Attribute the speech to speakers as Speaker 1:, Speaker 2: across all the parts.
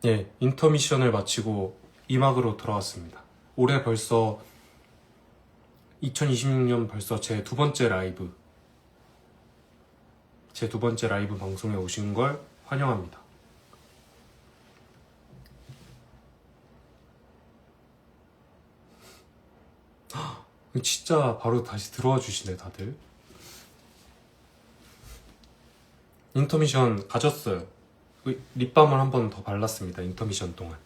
Speaker 1: 예, 인터미션을 마치고 2막으로 돌아왔습니다. 올해 벌써 2026년 벌써 제 두 번째 라이브 방송에 오신 걸 환영합니다. 진짜 바로 다시 들어와 주시네 다들. 인터미션 가졌어요. 립밤을 한 번 더 발랐습니다. 인터미션 동안.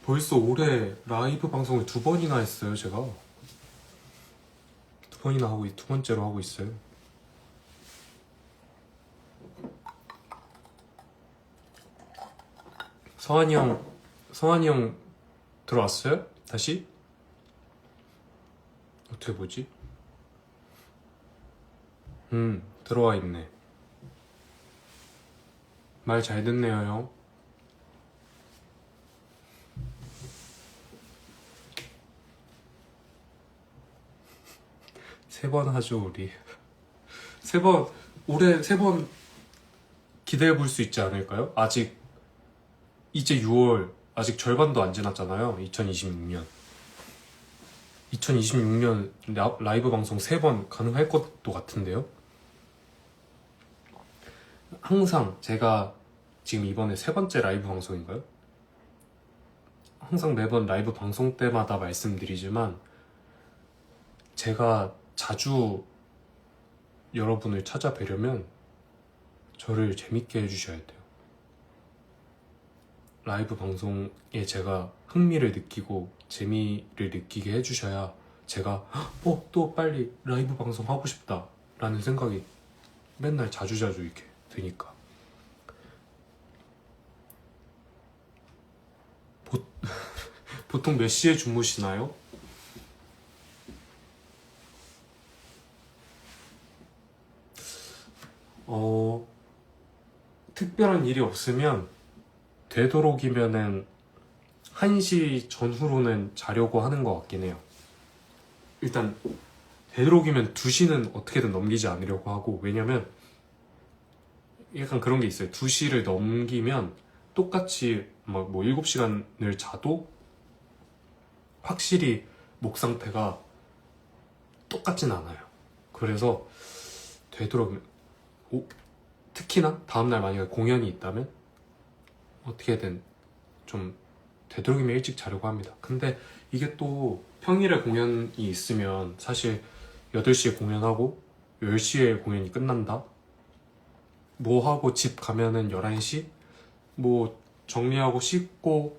Speaker 1: 벌써 올해 라이브 방송을 두 번이나 했어요. 제가 두 번이나 하고 두 번째로 하고 있어요. 성환이 형 들어왔어요? 다시? 어떻게 보지? 들어와 있네. 말 잘 듣네요, 형. 세 번 하죠, 우리. 올해 세 번 기대해 볼 수 있지 않을까요? 아직, 이제 6월, 아직 절반도 안 지났잖아요, 2026년. 2026년 라이브 방송 3번 가능할 것도 같은데요? 항상 제가 지금 이번에 3번째 라이브 방송인가요? 항상 매번 라이브 방송 때마다 말씀드리지만 제가 자주 여러분을 찾아뵈려면 저를 재밌게 해주셔야 돼요. 라이브 방송에 제가 흥미를 느끼고 재미를 느끼게 해주셔야 제가 또 빨리 라이브 방송 하고 싶다 라는 생각이 맨날 자주자주 이렇게 드니까. 보통 몇 시에 주무시나요? 특별한 일이 없으면 되도록이면은 1시 전후로는 자려고 하는 것 같긴 해요. 일단 되도록이면 2시는 어떻게든 넘기지 않으려고 하고, 왜냐면 약간 그런 게 있어요. 2시를 넘기면 똑같이 뭐 7시간을 자도 확실히 목 상태가 똑같진 않아요. 그래서 되도록이면 특히나 다음날 만약에 공연이 있다면 어떻게든 좀 되도록이면 일찍 자려고 합니다. 근데 이게 또 평일에 공연이 있으면 사실 8시에 공연하고 10시에 공연이 끝난다? 뭐 하고 집 가면은 11시? 뭐 정리하고 씻고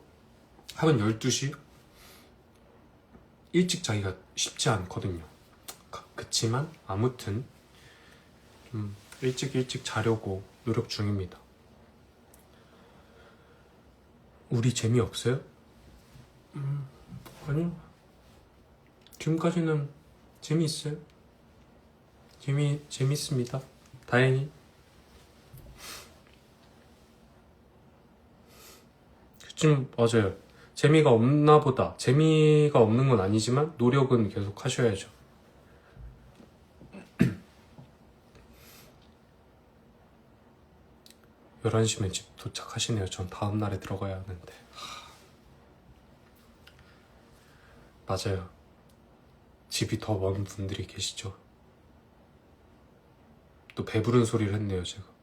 Speaker 1: 하면 12시? 일찍 자기가 쉽지 않거든요. 그치만 아무튼 일찍 자려고 노력 중입니다. 우리 재미없어요? 아니요. 지금까지는 재미있어요. 재밌습니다. 다행히. 맞아요. 재미가 없나 보다. 재미가 없는 건 아니지만 노력은 계속 하셔야죠. 열한 시면 집 도착하시네요. 전 다음날에 들어가야 하는데. 맞아요. 집이 더 먼 분들이 계시죠. 또 배부른 소리를 했네요, 제가.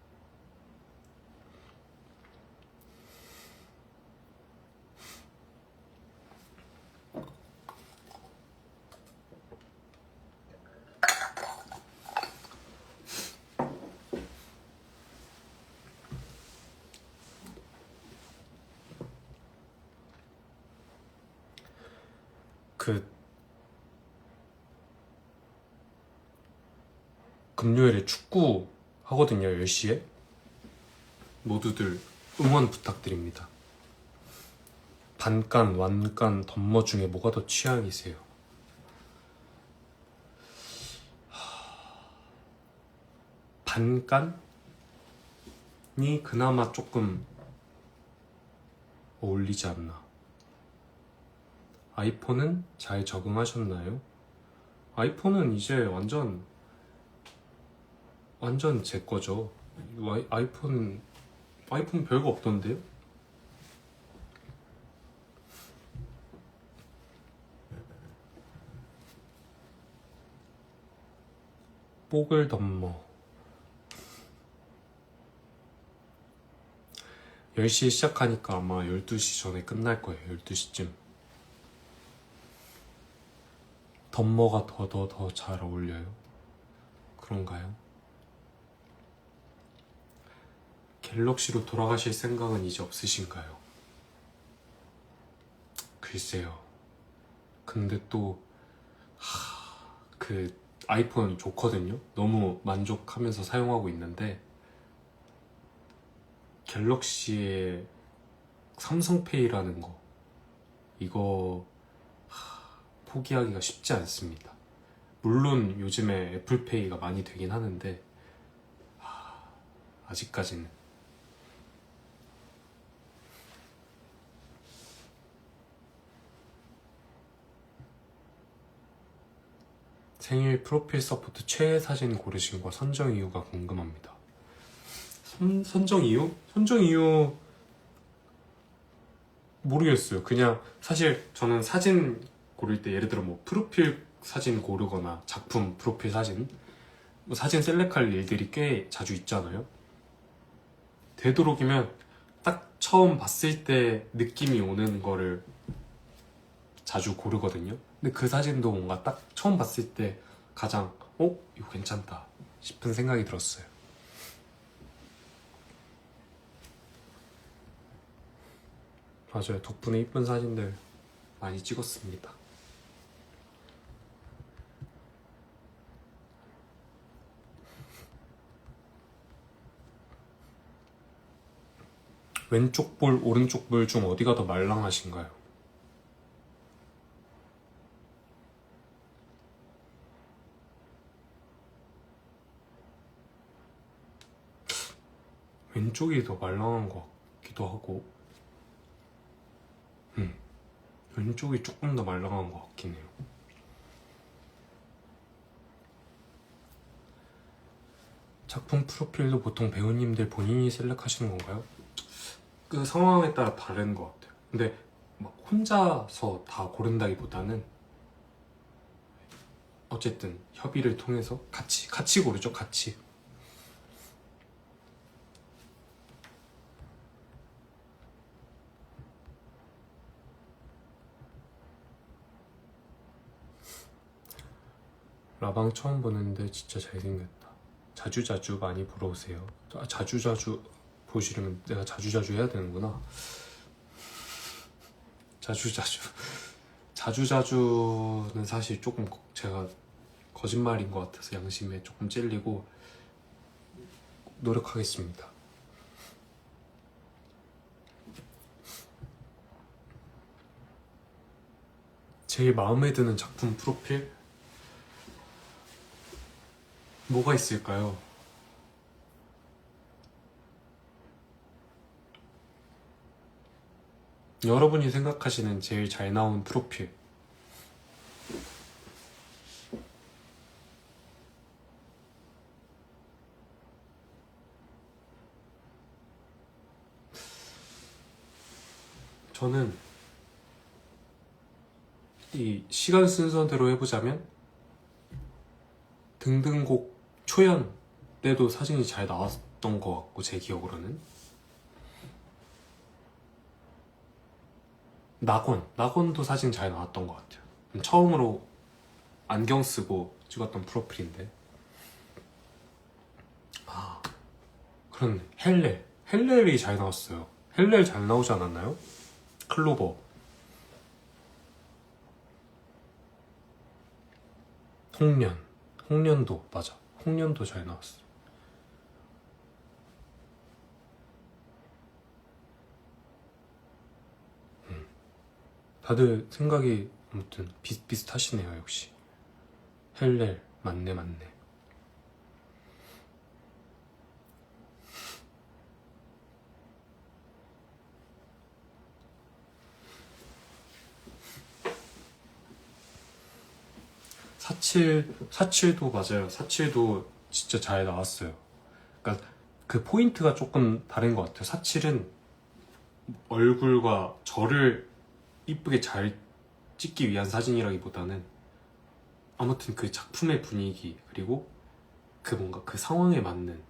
Speaker 1: 금요일에 축구 하거든요, 10시에. 모두들 응원 부탁드립니다. 반간, 완간, 덤머 중에 뭐가 더 취향이세요? 반간이 그나마 조금 어울리지 않나. 아이폰은 잘 적응하셨나요? 아이폰은 이제 완전 완전 제 거죠. 아이폰 별거 없던데요? 뽀글 덤머 10시에 시작하니까 아마 12시 전에 끝날 거예요. 12시쯤. 덤머가 더 잘 어울려요. 그런가요? 갤럭시로 돌아가실 생각은 이제 없으신가요? 글쎄요. 근데 또 그 아이폰 좋거든요. 너무 만족하면서 사용하고 있는데 갤럭시의 삼성페이라는 거 이거 포기하기가 쉽지 않습니다. 물론 요즘에 애플페이가 많이 되긴 하는데 아직까지는. 생일 프로필 서포트 최애 사진 고르신 거 선정 이유가 궁금합니다. 선정 이유? 선정 이유 모르겠어요. 그냥 사실 저는 사진 고를 때 예를 들어 뭐 프로필 사진 고르거나 작품 프로필 사진 뭐 사진 셀렉할 일들이 꽤 자주 있잖아요. 되도록이면 딱 처음 봤을 때 느낌이 오는 거를 자주 고르거든요. 근데 그 사진도 뭔가 딱 처음 봤을 때 가장 이거 괜찮다 싶은 생각이 들었어요. 맞아요. 덕분에 이쁜 사진들 많이 찍었습니다. 왼쪽 볼, 오른쪽 볼 중 어디가 더 말랑하신가요? 왼쪽이 더 말랑한 것 같기도 하고 왼쪽이 조금 더 말랑한 것 같긴 해요. 작품 프로필도 보통 배우님들 본인이 셀렉하시는 건가요? 그 상황에 따라 다른 것 같아요. 근데 막 혼자서 다 고른다기보다는 어쨌든 협의를 통해서 같이 고르죠. 같이. 라방 처음 보는데 진짜 잘생겼다. 자주자주 많이 보러 오세요. 자주자주 보시려면 내가 자주자주 해야 되는구나. 자주자주는 사실 조금 제가 거짓말인 것 같아서 양심에 조금 찔리고 노력하겠습니다. 제일 마음에 드는 작품 프로필? 뭐가 있을까요? 여러분이 생각하시는 제일 잘 나온 프로필. 저는 이 시간 순서대로 해보자면 등등곡 초연 때도 사진이 잘 나왔던 것 같고 제 기억으로는 낙원도 사진 잘 나왔던 것 같아요. 처음으로 안경 쓰고 찍었던 프로필인데 그런 헬렐이 잘 나왔어요. 헬렐 잘 나오지 않았나요? 클로버 홍련도 맞아. 홍련도 잘 나왔어. 다들 생각이 아무튼 비슷비슷하시네요. 역시 헬렐 맞네. 사칠도 맞아요. 사칠도 진짜 잘 나왔어요. 그러니까 그 포인트가 조금 다른 것 같아요. 사칠은 얼굴과 저를 이쁘게 잘 찍기 위한 사진이라기보다는 아무튼 그 작품의 분위기, 그리고 그 뭔가 그 상황에 맞는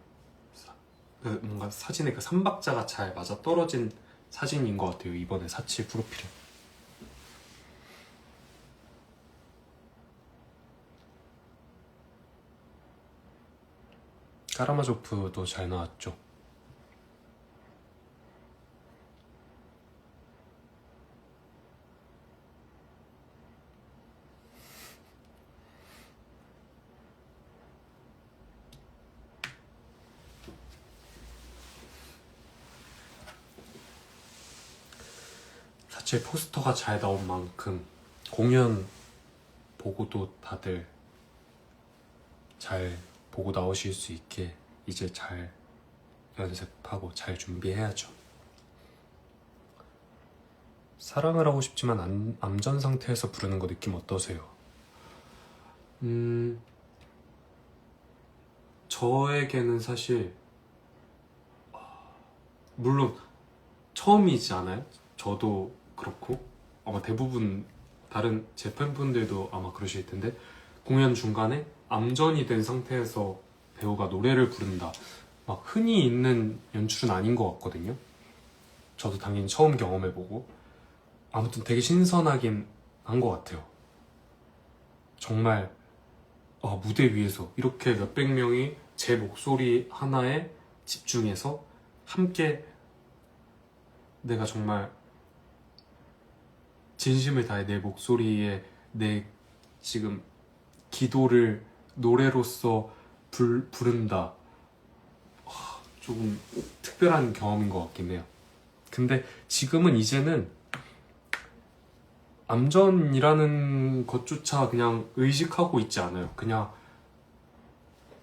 Speaker 1: 그 뭔가 사진의 그 삼박자가 잘 맞아 떨어진 사진인 것 같아요, 이번에 사칠 프로필은. 까라마조프도 잘 나왔죠. 사실 포스터가 잘 나온 만큼 공연 보고도 다들 잘 보고 나오실 수 있게 이제 잘 연습하고 잘 준비해야죠. 사랑을 하고 싶지만 암전 상태에서 부르는 거 느낌 어떠세요? 저에게는 사실 물론 처음이지 않아요? 저도 그렇고 아마 대부분 다른 제 팬분들도 아마 그러실 텐데, 공연 중간에 암전이 된 상태에서 배우가 노래를 부른다, 막 흔히 있는 연출은 아닌 것 같거든요. 저도 당연히 처음 경험해보고 아무튼 되게 신선하긴 한 것 같아요. 정말 무대 위에서 이렇게 몇백 명이 제 목소리 하나에 집중해서 함께 내가 정말 진심을 다해 내 목소리에 내 지금 기도를 노래로서 부른다. 조금 특별한 경험인 것 같긴 해요. 근데 지금은 이제는 암전이라는 것조차 그냥 의식하고 있지 않아요. 그냥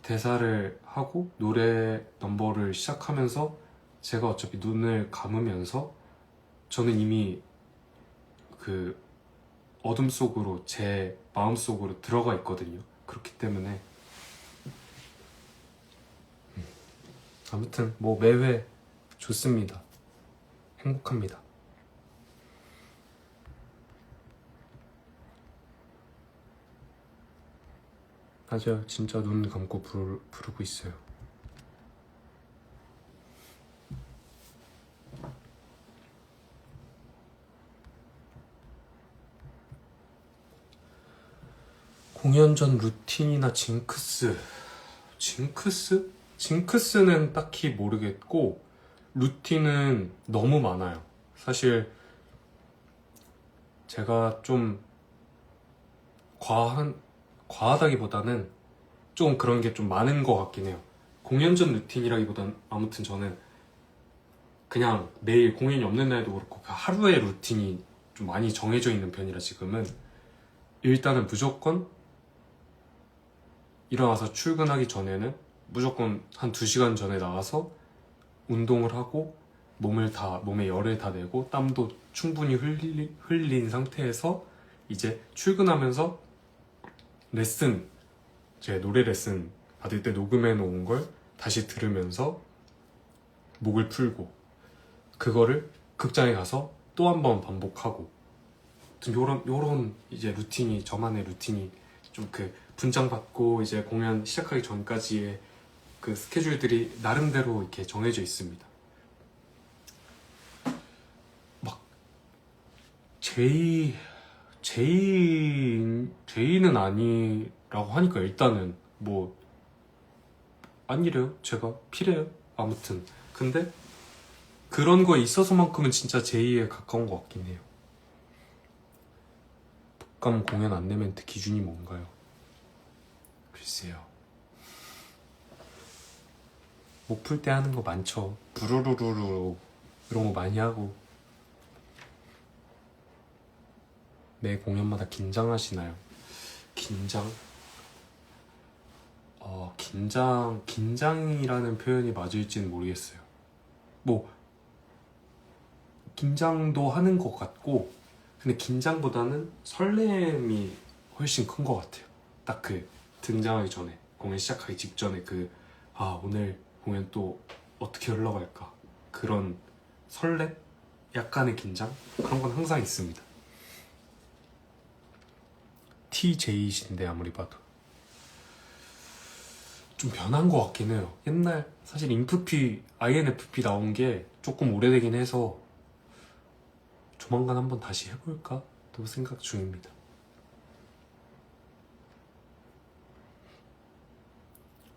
Speaker 1: 대사를 하고 노래 넘버를 시작하면서 제가 어차피 눈을 감으면서 저는 이미 그 어둠 속으로 제 마음 속으로 들어가 있거든요. 그렇기 때문에 아무튼 뭐 매회 좋습니다. 행복합니다. 맞아요. 진짜 눈 감고 부르고 있어요. 공연 전 루틴이나 징크스? 징크스는 딱히 모르겠고 루틴은 너무 많아요. 사실 제가 좀 과하다기보다는 좀 그런 게 좀 많은 것 같긴 해요. 공연 전 루틴이라기보다는 아무튼 저는 그냥 매일 공연이 없는 날도 그렇고 그 하루의 루틴이 좀 많이 정해져 있는 편이라 지금은 일단은 무조건 일어나서 출근하기 전에는 무조건 한 2시간 전에 나가서 운동을 하고 몸에 열을 다 내고 땀도 충분히 흘린 상태에서 이제 출근하면서 제 노래 레슨 받을 때 녹음해 놓은 걸 다시 들으면서 목을 풀고 그거를 극장에 가서 또 한 번 반복하고, 요런 이제 저만의 루틴이 좀 그 분장받고 이제 공연 시작하기 전까지의 그 스케줄들이 나름대로 이렇게 정해져 있습니다. 막 제의는 아니라고 하니까 일단은 뭐 아니래요. 제가 필해요. 아무튼 근데 그런 거에 있어서만큼은 진짜 제의에 가까운 것 같긴 해요. 독감 공연 안내 멘트 기준이 뭔가요? 글쎄요. 목 풀 때 하는 거 많죠. 부르르르르 이런 거 많이 하고. 매 공연마다 긴장하시나요? 긴장이라는 표현이 맞을지는 모르겠어요. 뭐 긴장도 하는 것 같고, 근데 긴장보다는 설렘이 훨씬 큰 것 같아요. 딱 그 등장하기 전에 공연 시작하기 직전에 오늘 공연 또 어떻게 흘러갈까, 그런 설렘? 약간의 긴장? 그런 건 항상 있습니다. TJ이신데 아무리 봐도 좀 변한 것 같긴 해요. 옛날 사실 INFP 나온 게 조금 오래되긴 해서 조만간 한번 다시 해볼까 또 생각 중입니다.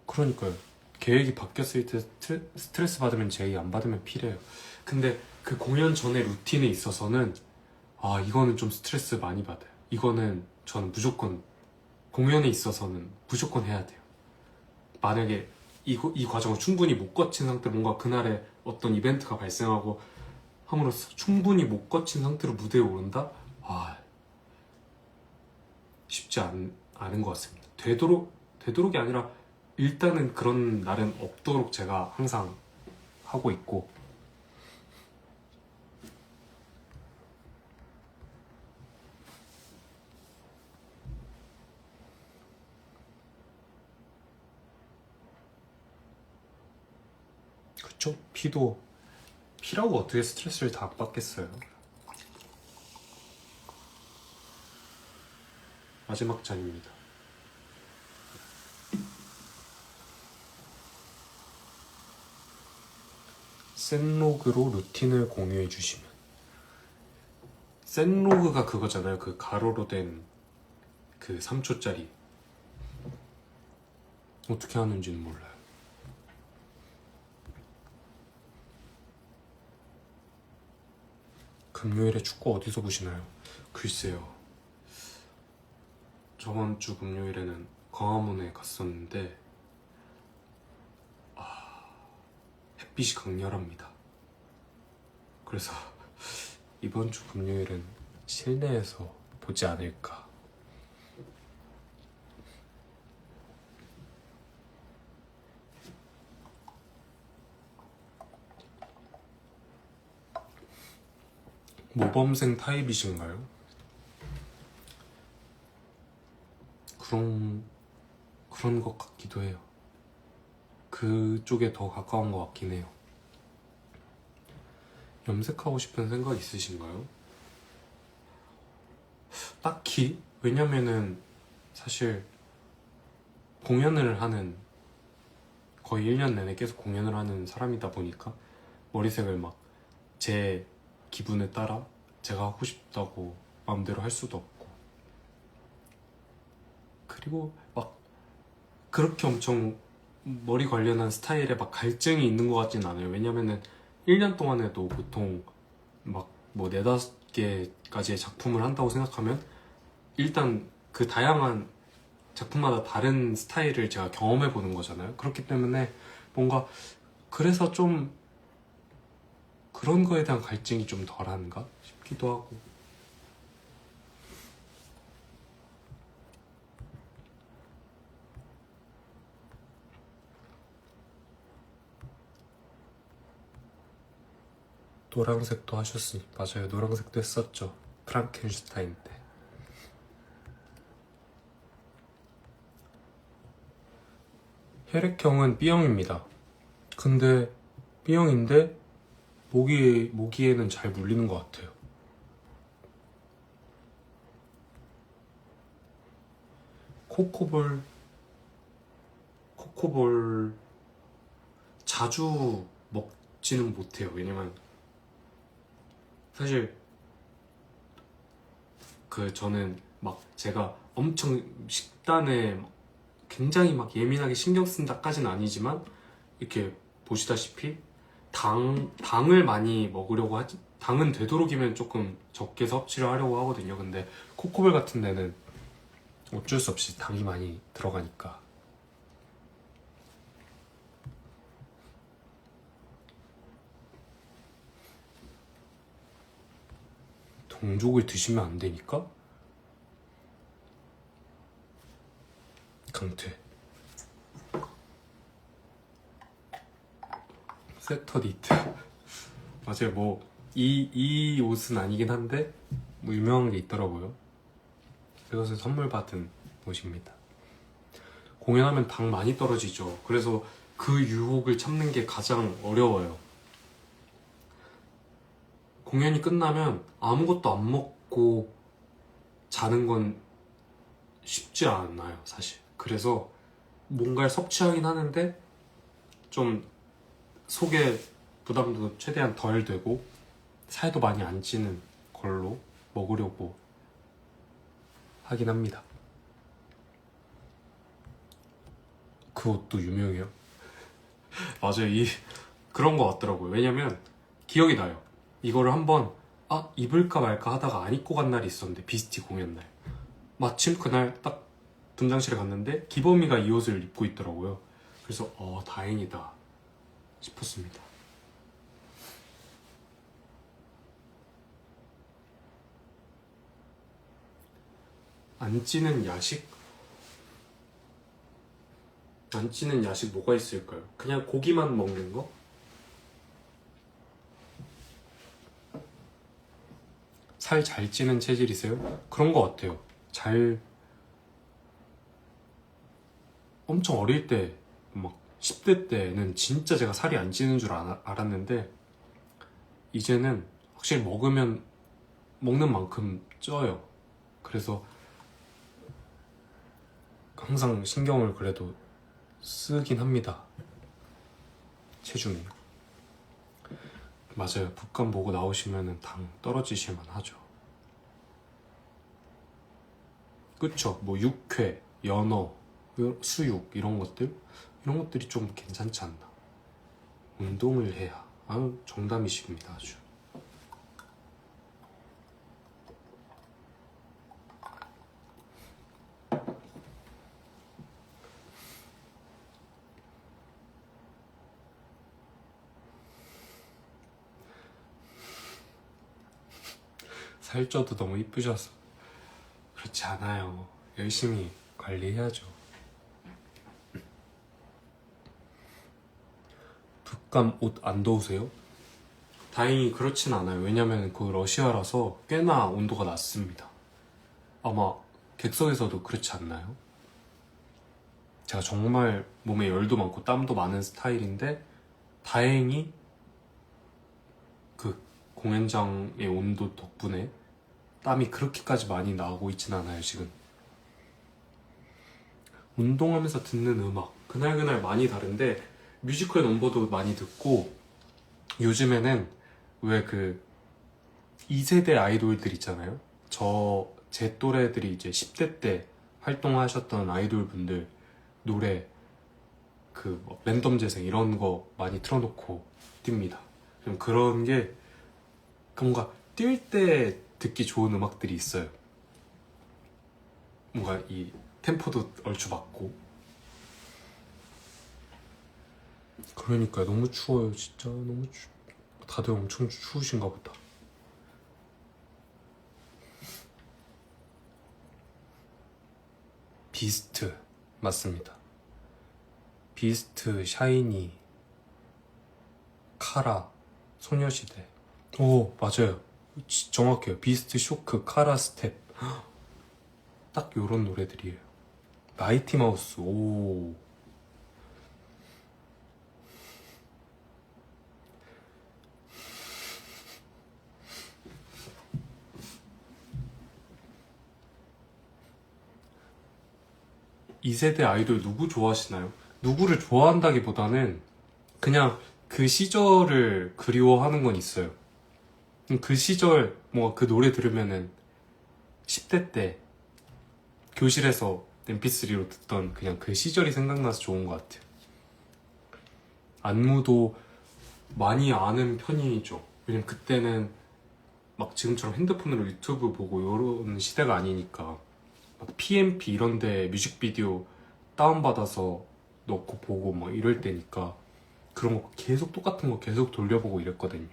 Speaker 1: 그러니까요. 계획이 바뀌었을 때 스트레스 받으면 J, 안 받으면 P래요. 근데 그 공연 전에 루틴에 있어서는 이거는 좀 스트레스 많이 받아요. 이거는 저는 무조건 공연에 있어서는 무조건 해야 돼요. 만약에 이 과정을 충분히 못 거친 상태로 뭔가 그날에 어떤 이벤트가 발생하고 함으로써 충분히 못 거친 상태로 무대에 오른다? 쉽지 않은 것 같습니다. 되도록이 아니라 일단은 그런 날은 없도록 제가 항상 하고 있고, 그쵸? P라고 어떻게 스트레스를 다 받겠어요. 마지막 잔입니다. 센로그로 루틴을 공유해 주시면. 센로그가 그거잖아요. 그 가로로 된 그 3초짜리. 어떻게 하는지는 몰라요. 금요일에 축구 어디서 보시나요? 글쎄요. 저번 주 금요일에는 광화문에 갔었는데 햇빛이 강렬합니다. 그래서 이번 주 금요일은 실내에서 보지 않을까. 모범생 타입이신가요? 그런 것 같기도 해요. 그쪽에 더 가까운 것 같긴 해요. 염색하고 싶은 생각 있으신가요? 딱히? 왜냐면은 사실 공연을 하는, 거의 1년 내내 계속 공연을 하는 사람이다 보니까 머리색을 막 제 기분에 따라 제가 하고 싶다고 마음대로 할 수도 없고, 그리고 막 그렇게 엄청 머리 관련한 스타일에 막 갈증이 있는 것 같진 않아요. 왜냐면은 1년 동안에도 보통 막 뭐 4-5개까지의 작품을 한다고 생각하면 일단 그 다양한 작품마다 다른 스타일을 제가 경험해 보는 거잖아요. 그렇기 때문에 뭔가 그래서 좀 그런 거에 대한 갈증이 좀 덜한가 싶기도 하고. 노란색도 하셨으니. 맞아요, 노란색도 했었죠. 프랑켄슈타인 때. 혈액형은 B형입니다. 근데 B형인데 모기에는 잘 물리는 것 같아요. 코코볼 자주 먹지는 못해요. 왜냐면 사실 저는 막 제가 엄청 식단에 굉장히 막 예민하게 신경 쓴다까지는 아니지만 이렇게 보시다시피 당을 많이 먹으려고 하지, 당은 되도록이면 조금 적게 섭취를 하려고 하거든요. 근데 코코볼 같은 데는 어쩔 수 없이 당이 많이 들어가니까. 동족을 드시면 안 되니까? 강퇴. 세터니트. 맞아요. 뭐 이 옷은 아니긴 한데 뭐 유명한 게 있더라고요. 그것을 선물 받은 옷입니다. 공연하면 당 많이 떨어지죠. 그래서 그 유혹을 참는 게 가장 어려워요. 공연이 끝나면 아무것도 안 먹고 자는 건 쉽지 않아요, 사실. 그래서 뭔가를 섭취하긴 하는데 좀 속에 부담도 최대한 덜 되고 살도 많이 안 찌는 걸로 먹으려고 하긴 합니다. 그 옷도 유명해요. 맞아요. 그런 거 같더라고요. 왜냐면 기억이 나요. 이거를 한번 입을까 말까 하다가 안 입고 간 날이 있었는데, 비스티 공연 날. 마침 그날 딱 분장실에 갔는데 기범이가 이 옷을 입고 있더라고요. 그래서 다행이다 싶었습니다. 안 찌는 야식? 안 찌는 야식 뭐가 있을까요? 그냥 고기만 먹는 거? 살 잘 찌는 체질이세요? 그런 거 같아요. 엄청 어릴 때, 막 10대 때는 진짜 제가 살이 안 찌는 줄 알았는데 이제는 확실히 먹으면 먹는 만큼 쪄요. 그래서 항상 신경을 그래도 쓰긴 합니다. 체중에. 맞아요. 북한 보고 나오시면 당 떨어지실만 하죠. 그쵸? 뭐 육회, 연어, 수육 이런 것들이 좀 괜찮지 않나. 운동을 해야. 정답이십니다. 아주. 살쪄도 너무 이쁘셔서. 그렇지 않아요. 열심히 관리해야죠. 북감 옷 안 더우세요? 다행히 그렇진 않아요. 왜냐면 그 러시아라서 꽤나 온도가 낮습니다. 아마 객석에서도 그렇지 않나요? 제가 정말 몸에 열도 많고 땀도 많은 스타일인데 다행히 그 공연장의 온도 덕분에 땀이 그렇게까지 많이 나고 있진 않아요, 지금. 운동하면서 듣는 음악 그날그날 많이 다른데 뮤지컬 넘버도 많이 듣고, 요즘에는 왜 그 2세대 아이돌들 있잖아요. 제 또래들이 이제 10대 때 활동하셨던 아이돌 분들 노래 랜덤 재생 이런 거 많이 틀어놓고 뜁니다. 좀 그런 게 뭔가 뛸 때 듣기 좋은 음악들이 있어요. 뭔가 이 템포도 얼추 맞고. 그러니까요. 너무 추워요. 진짜 너무 다들 엄청 추우신가 보다. 비스트 맞습니다. 비스트, 샤이니, 카라, 소녀시대. 오, 맞아요. 정확해요. 비스트, 쇼크, 카라, 스텝. 딱 요런 노래들이에요. 마이티 마우스. 오. 이 세대 아이돌 누구 좋아하시나요? 누구를 좋아한다기보다는 그냥 그 시절을 그리워하는 건 있어요. 그 시절 뭔가 그 노래 들으면은 10대 때 교실에서 mp3로 듣던 그냥 그 시절이 생각나서 좋은 것 같아요. 안무도 많이 아는 편이죠. 왜냐면 그때는 막 지금처럼 핸드폰으로 유튜브 보고 이런 시대가 아니니까 막 PMP 이런데 뮤직비디오 다운받아서 넣고 보고 막 이럴 때니까 그런 거 계속 똑같은 거 계속 돌려보고 이랬거든요.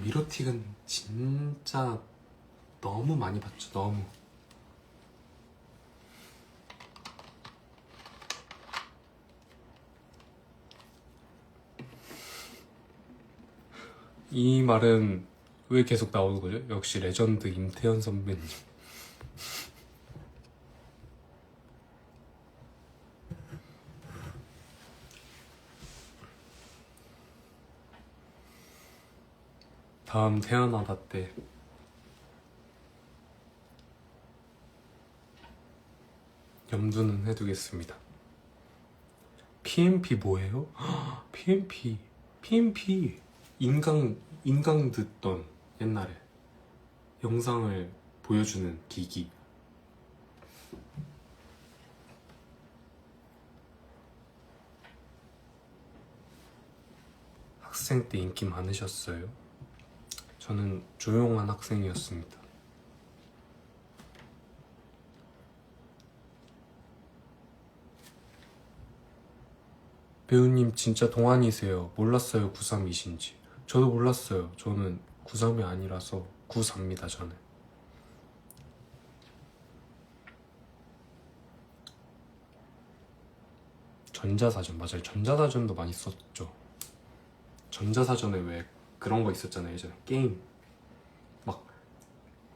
Speaker 1: 미로틱은 진짜 너무 많이 봤죠. 너무. 이 말은 왜 계속 나오는 거죠? 역시 레전드 임태현 선배님. 다음 태어나다 때 염두는 해두겠습니다. PMP 뭐예요? PMP 인강 듣던 옛날에 영상을 보여주는 기기. 학생 때 인기 많으셨어요? 저는 조용한 학생이었습니다. 배우님 진짜 동안이세요. 몰랐어요 93이신지. 저도 몰랐어요. 저는 93이 아니라서 94입니다 저는. 전자사전 맞아요. 전자사전도 많이 썼죠. 전자사전에 왜 그런 거 있었잖아요 예전에. 게임 막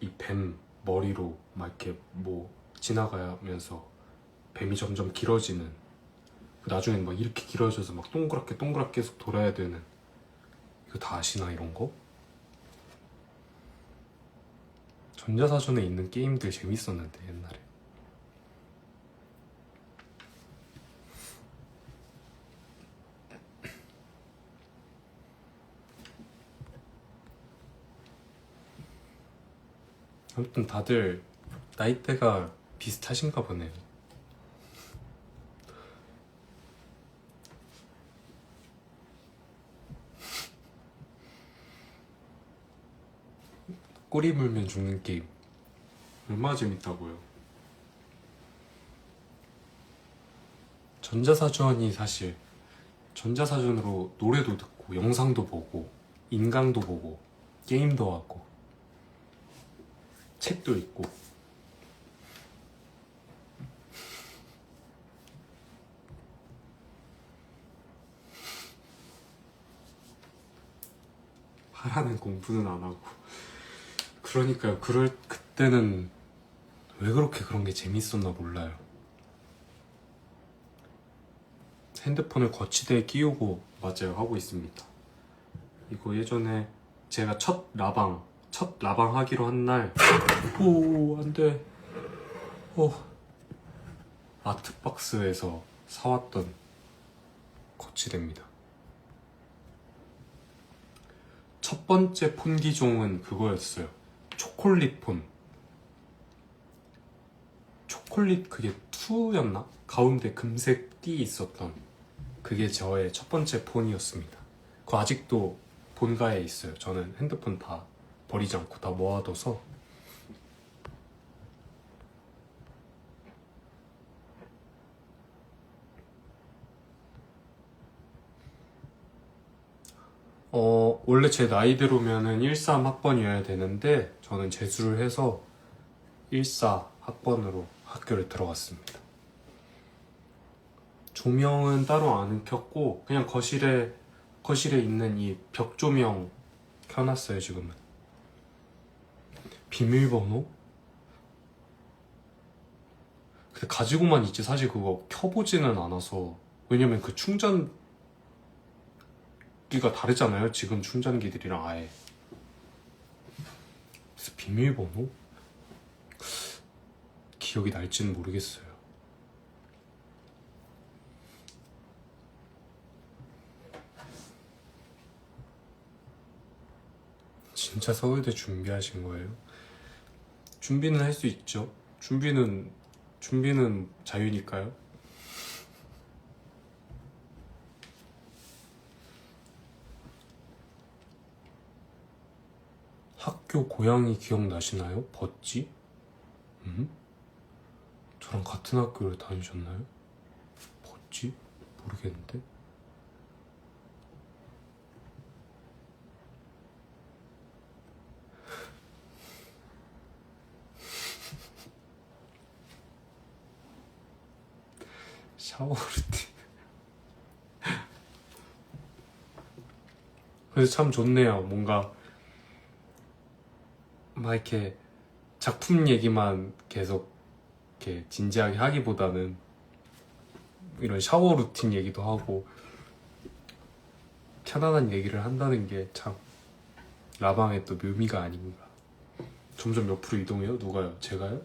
Speaker 1: 이 뱀 머리로 막 이렇게 뭐 지나가면서 뱀이 점점 길어지는, 나중엔 막 이렇게 길어져서 막 동그랗게 계속 돌아야 되는, 이거 다 아시나 이런 거? 전자사전에 있는 게임들 재밌었는데 옛날에. 아무튼 다들 나이대가 비슷하신가 보네요. 꼬리 물면 죽는 게임 얼마나 재밌다고요. 전자사전이 사실 전자사전으로 노래도 듣고 영상도 보고 인강도 보고 게임도 하고 책도 읽고. 하라는 공부는 안 하고. 그러니까요. 그때는 왜 그렇게 그런 게 재밌었나 몰라요. 핸드폰을 거치대에 끼우고 맞아요 하고 있습니다. 이거 예전에 제가 첫 라방 하기로 한 날, 오 안돼, 아트박스에서 사왔던 거치대입니다. 첫 번째 폰 기종은 그거였어요. 초콜릿 폰. 초콜릿 그게 2였나? 가운데 금색 띠 있었던 그게 저의 첫 번째 폰이었습니다. 그거 아직도 본가에 있어요. 저는 핸드폰 다 버리지 않고 다 모아둬서. 원래 제 나이대로면은 13학번이어야 되는데 저는 재수를 해서 14학번으로 학교를 들어갔습니다. 조명은 따로 안 켰고 그냥 거실에 있는 이 벽 조명 켜놨어요 지금은. 비밀번호? 근데 가지고만 있지 사실 그거 켜보지는 않아서. 왜냐면 그 충전기가 다르잖아요 지금 충전기들이랑 아예. 그래서 비밀번호? 기억이 날지는 모르겠어요. 진짜 서울대 준비하신 거예요? 준비는 할 수 있죠. 준비는 자유니까요. 학교 고양이 기억나시나요? 버찌? 저랑 같은 학교를 다니셨나요? 버찌? 모르겠는데. 샤워 루틴. 그래서 참 좋네요. 뭔가 막 이렇게 작품 얘기만 계속 이렇게 진지하게 하기보다는 이런 샤워 루틴 얘기도 하고 편안한 얘기를 한다는 게 참 라방의 또 묘미가 아닌가. 점점 옆으로 이동해요? 누가요? 제가요?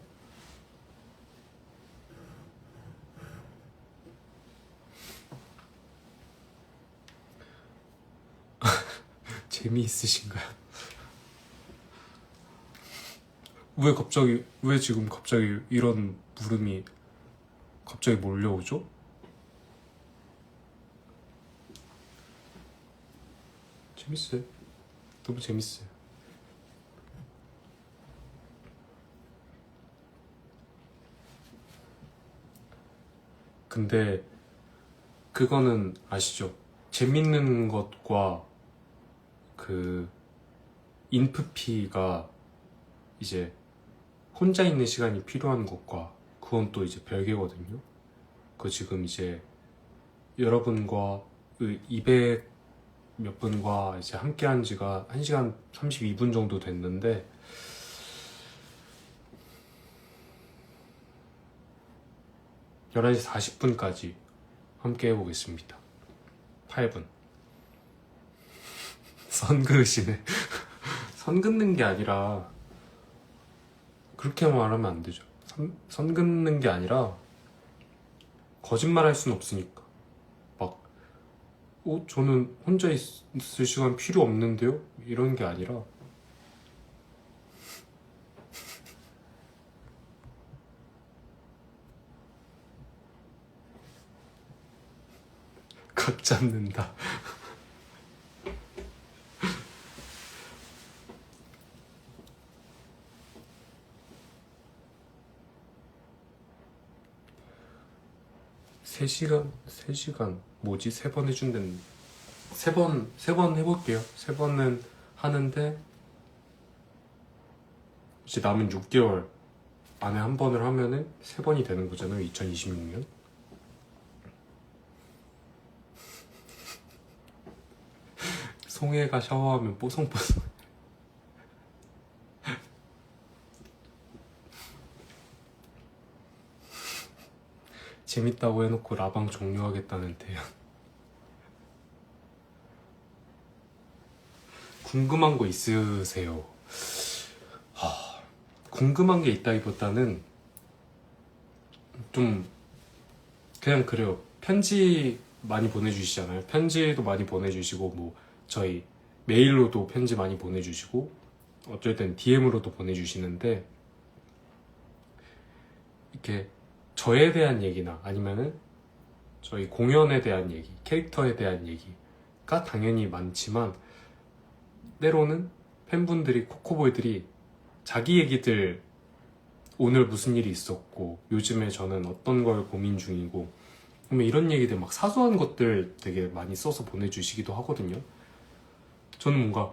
Speaker 1: 재미있으신가요? 왜 지금 갑자기 이런 물음이 갑자기 몰려오죠? 재밌어요. 너무 재밌어요. 근데 그거는 아시죠? 재밌는 것과 그 인프피가 이제 혼자 있는 시간이 필요한 것과 그건 또 이제 별개거든요. 그 지금 이제 여러분과 그 200 몇 분과 이제 함께 한 지가 1시간 32분 정도 됐는데 (11시 40분까지) 함께 해보겠습니다. 8분. 선 그으시네. 선 긋는 게 아니라 그렇게 말하면 안 되죠. 선 긋는 게 아니라 거짓말 할 순 없으니까. 막 저는 혼자 있을 시간 필요 없는데요? 이런 게 아니라 각 잡는다. 세 시간 뭐지? 3번 해준다는 3번 해볼게요. 3번은 하는데 이제 남은 6개월 안에 한 번을 하면은 3번이 되는 거잖아요. 2026년. 송혜가 샤워하면 뽀송뽀송. 재밌다고 해놓고 라방 종료하겠다는 대안. 궁금한 거 있으세요? 궁금한 게 있다기보다는 좀 그냥 그래요. 편지 많이 보내주시잖아요. 편지도 많이 보내주시고 뭐 저희 메일로도 편지 많이 보내주시고 어쩔 땐 DM으로도 보내주시는데 이렇게 저에 대한 얘기나 아니면은 저희 공연에 대한 얘기, 캐릭터에 대한 얘기가 당연히 많지만 때로는 팬분들이, 코코보이들이 자기 얘기들, 오늘 무슨 일이 있었고 요즘에 저는 어떤 걸 고민 중이고 그러면 이런 얘기들 막 사소한 것들 되게 많이 써서 보내주시기도 하거든요. 저는 뭔가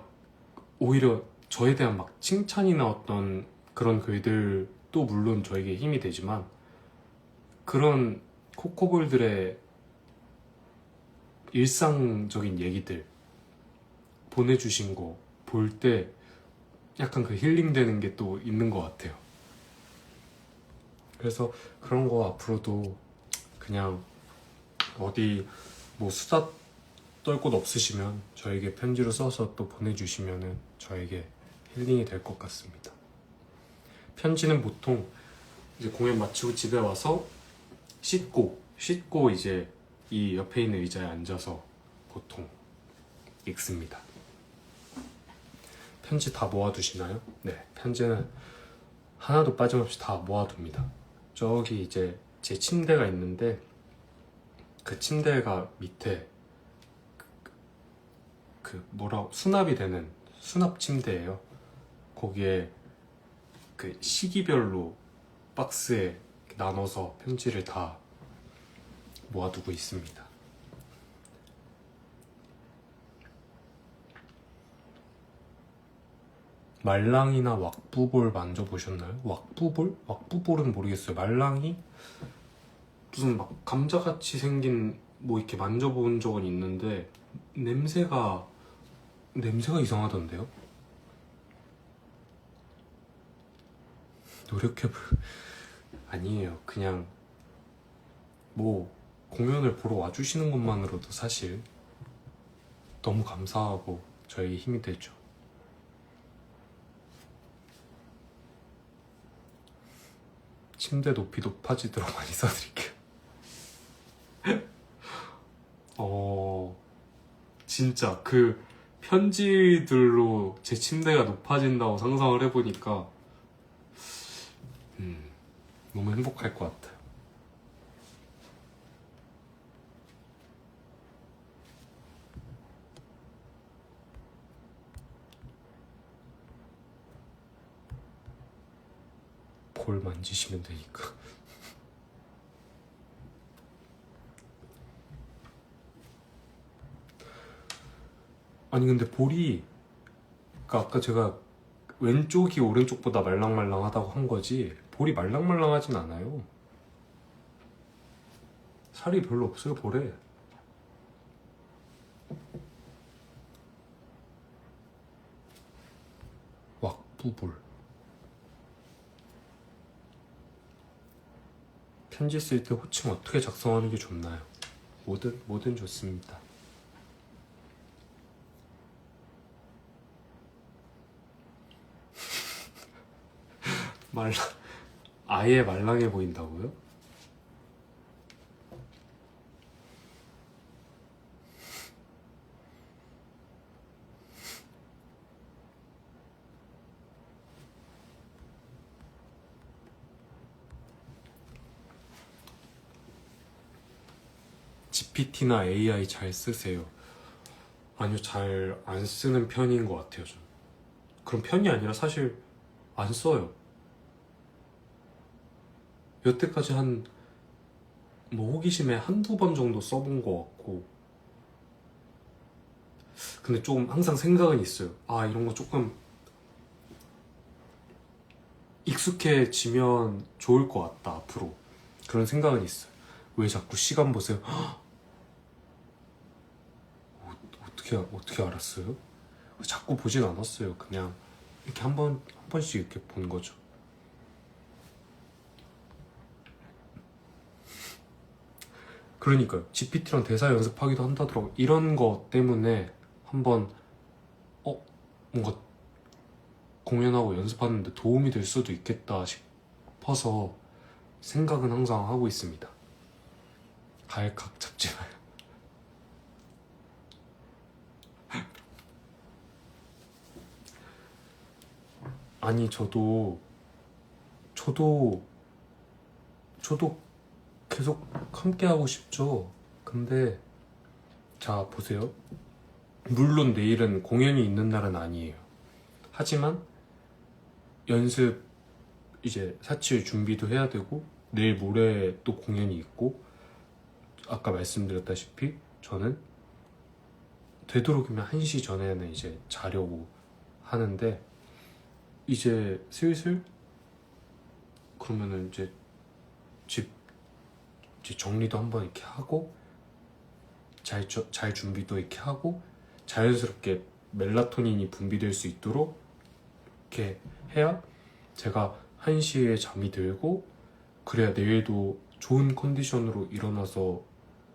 Speaker 1: 오히려 저에 대한 막 칭찬이나 어떤 그런 글들도 물론 저에게 힘이 되지만 그런 코코볼들의 일상적인 얘기들 보내주신 거 볼 때 약간 그 힐링되는 게 또 있는 것 같아요. 그래서 그런 거 앞으로도 그냥 어디 뭐 수다 떨 곳 없으시면 저에게 편지로 써서 또 보내주시면은 저에게 힐링이 될 것 같습니다. 편지는 보통 이제 공연 마치고 집에 와서 씻고 이제 이 옆에 있는 의자에 앉아서 보통 읽습니다. 편지 다 모아두시나요? 네, 편지는 하나도 빠짐없이 다 모아둡니다. 저기 이제 제 침대가 있는데 그 침대가 밑에 수납이 되는 수납 침대예요. 거기에 그 시기별로 박스에 나눠서 편지를 다 모아두고 있습니다. 말랑이나 왁부볼 만져보셨나요? 왁부볼? 왁부볼은 모르겠어요. 말랑이? 무슨 막 감자같이 생긴 뭐 이렇게 만져본 적은 있는데 냄새가 냄새가 이상하던데요? 아니에요. 그냥 뭐 공연을 보러 와주시는 것만으로도 사실 너무 감사하고 저희 힘이 되죠. 침대 높이 높아지도록 많이 써드릴게요. 진짜 그 편지들로 제 침대가 높아진다고 상상을 해보니까 너무 행복할 것 같아요. 볼 만지시면 되니까. 아니 근데 볼이, 그러니까 아까 제가 왼쪽이 오른쪽보다 말랑말랑하다고 한 거지 볼이 말랑말랑하진 않아요. 살이 별로 없어요 볼에. 왁부볼. 편지 쓸 때 호칭 어떻게 작성하는 게 좋나요? 뭐든 좋습니다. 아예 말랑해 보인다고요? GPT나 AI 잘 쓰세요? 아니요, 잘 안 쓰는 편인 것 같아요, 좀. 그런 편이 아니라 사실 안 써요. 여태까지 뭐 호기심에 한두 번 정도 써본 것 같고. 근데 조금 항상 생각은 있어요. 아, 이런 거 조금 익숙해지면 좋을 것 같다, 앞으로. 그런 생각은 있어요. 왜 자꾸 시간 보세요? 어떻게 알았어요? 자꾸 보진 않았어요. 그냥 이렇게 한 번씩 이렇게 본 거죠. 그러니까요. GPT랑 대사 연습하기도 한다더라고. 이런 거 때문에 한번 뭔가 공연하고 연습하는데 도움이 될 수도 있겠다 싶어서 생각은 항상 하고 있습니다. 갈각 잡지 마요. 아니 저도 계속 함께 하고 싶죠. 근데 자 보세요. 물론 내일은 공연이 있는 날은 아니에요. 하지만 연습 이제 사칠 준비도 해야 되고 내일 모레 또 공연이 있고, 아까 말씀드렸다시피 저는 되도록이면 1시 전에는 이제 자려고 하는데, 이제 슬슬 그러면은 이제 집 이제 정리도 한번 이렇게 하고 잘 준비도 이렇게 하고 자연스럽게 멜라토닌이 분비될 수 있도록 이렇게 해야 제가 1시에 잠이 들고, 그래야 내일도 좋은 컨디션으로 일어나서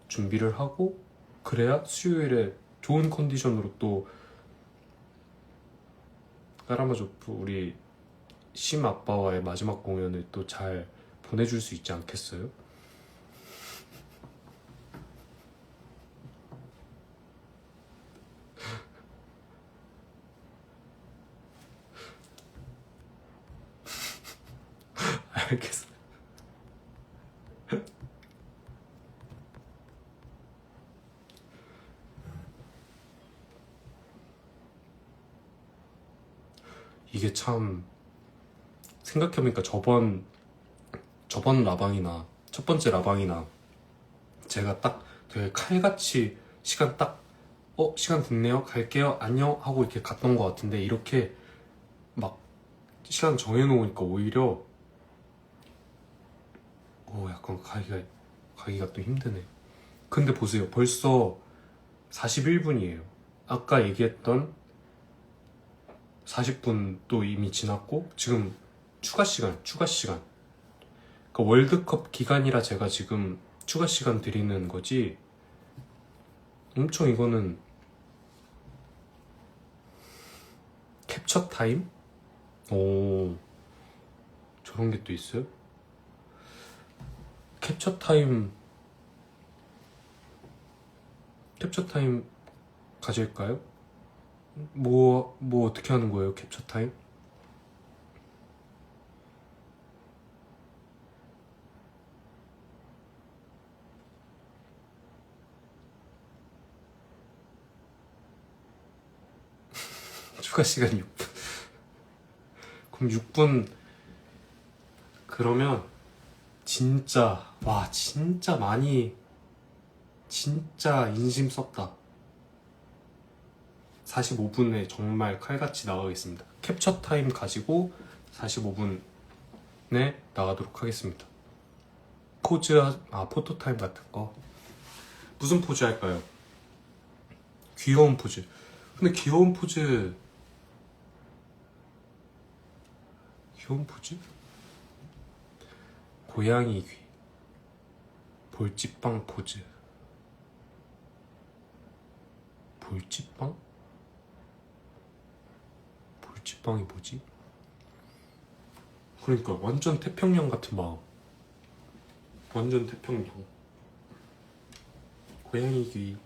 Speaker 1: 준비를 하고, 그래야 수요일에 좋은 컨디션으로 또 까라마조프 우리 심 아빠와의 마지막 공연을 또 잘 보내줄 수 있지 않겠어요? 알겠어요. 이게 참 생각해보니까 저번 라방이나 첫 번째 라방이나 제가 딱 되게 칼같이 시간 딱 시간 됐네요, 갈게요, 안녕 하고 이렇게 갔던 것 같은데, 이렇게 막 시간 정해놓으니까 오히려 약간 가기가 또 힘드네. 근데 보세요, 벌써 41분이에요. 아까 얘기했던 40분도 이미 지났고 지금 추가 시간 그러니까 월드컵 기간이라 제가 지금 추가 시간 드리는 거지. 엄청 이거는 캡처 타임? 오, 저런 게 또 있어요? 캡처 타임 가질까요? 뭐 어떻게 하는 거예요, 캡처 타임? 추가 시간 6분. 그럼 6분, 그러면 진짜 진짜 인심 썼다. 45분에 정말 칼같이 나가겠습니다. 캡처 타임 가지고 45분에 나가도록 하겠습니다. 포토 타임 같은 거. 무슨 포즈 할까요? 귀여운 포즈. 근데 귀여운 포즈 고양이 귀, 볼집빵 포즈. 볼집빵이 뭐지? 그러니까 완전 태평양 같은 마음. 완전 태평양. 고양이 귀.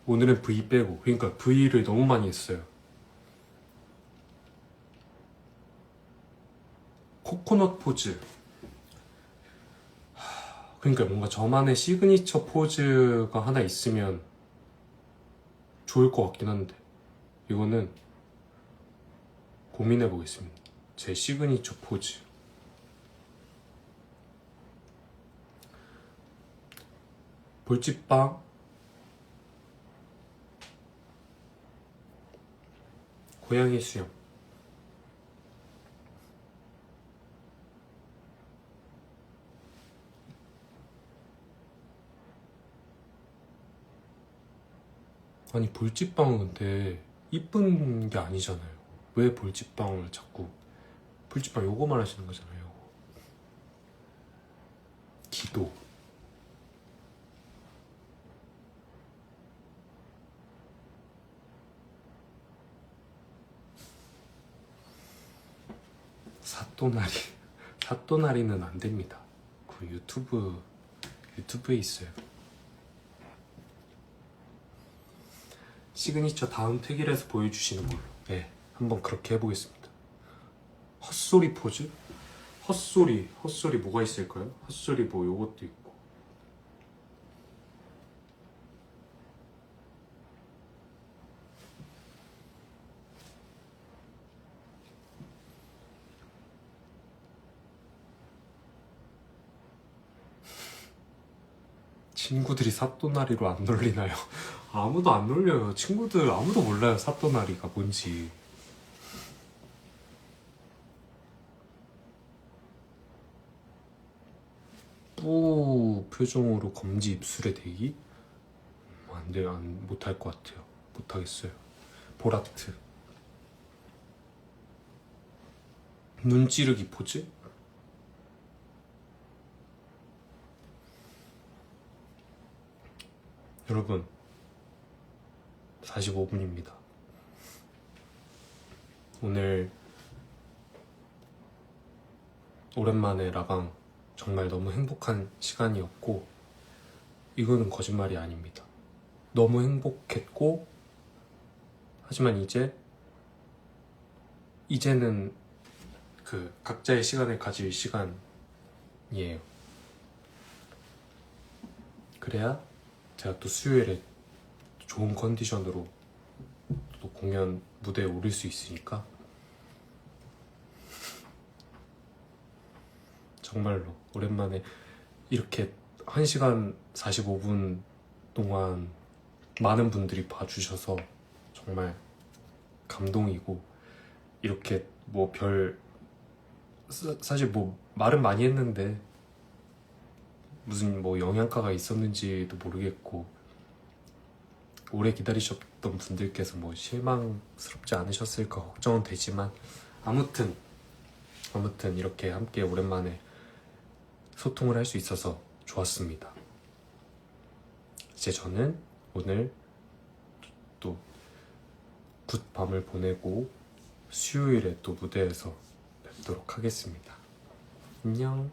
Speaker 1: 오늘은 V 빼고, 그러니까 V를 너무 많이 했어요. 코코넛 포즈. 그러니까 뭔가 저만의 시그니처 포즈가 하나 있으면 좋을 것 같긴 한데, 이거는 고민해 보겠습니다. 제 시그니처 포즈. 볼집빵, 고양이 수염. 아니, 볼집빵은 근데 이쁜 게 아니잖아요. 왜 볼집빵을 자꾸, 볼집빵 요거만 하시는 거잖아요. 요거. 기도. 사또나리는 안 됩니다. 그 유튜브에 있어요. 시그니처 다음 택일에서 보여주시는 걸로. 네, 한번 그렇게 해보겠습니다. 헛소리 포즈? 헛소리 뭐가 있을까요? 헛소리 뭐 요것도 있고. 친구들이 사또나리로 안 놀리나요? 아무도 안 놀려요. 친구들 아무도 몰라요, 사또나리가 뭔지. 뿌 표정으로 검지 입술에 대기? 안 돼요. 못할 것 같아요. 못하겠어요. 보라트. 눈 찌르기 포즈? 여러분, 45분입니다. 오늘 오랜만에 라방 정말 너무 행복한 시간이었고, 이거는 거짓말이 아닙니다. 너무 행복했고, 하지만 이제는 그 각자의 시간을 가질 시간이에요. 그래야 제가 또 수요일에 좋은 컨디션으로 또 공연 무대에 오를 수 있으니까 정말로 오랜만에 이렇게 1시간 45분 동안 많은 분들이 봐주셔서 정말 감동이고, 이렇게 뭐 사실 뭐 말은 많이 했는데 무슨 뭐 영양가가 있었는지도 모르겠고, 오래 기다리셨던 분들께서 뭐 실망스럽지 않으셨을까 걱정은 되지만 아무튼 이렇게 함께 오랜만에 소통을 할 수 있어서 좋았습니다. 이제 저는 오늘 또 굿밤을 보내고 수요일에 또 무대에서 뵙도록 하겠습니다. 안녕.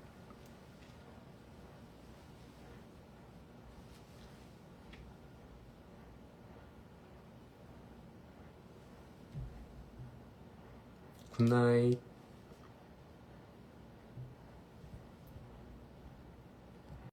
Speaker 1: 굿나잇.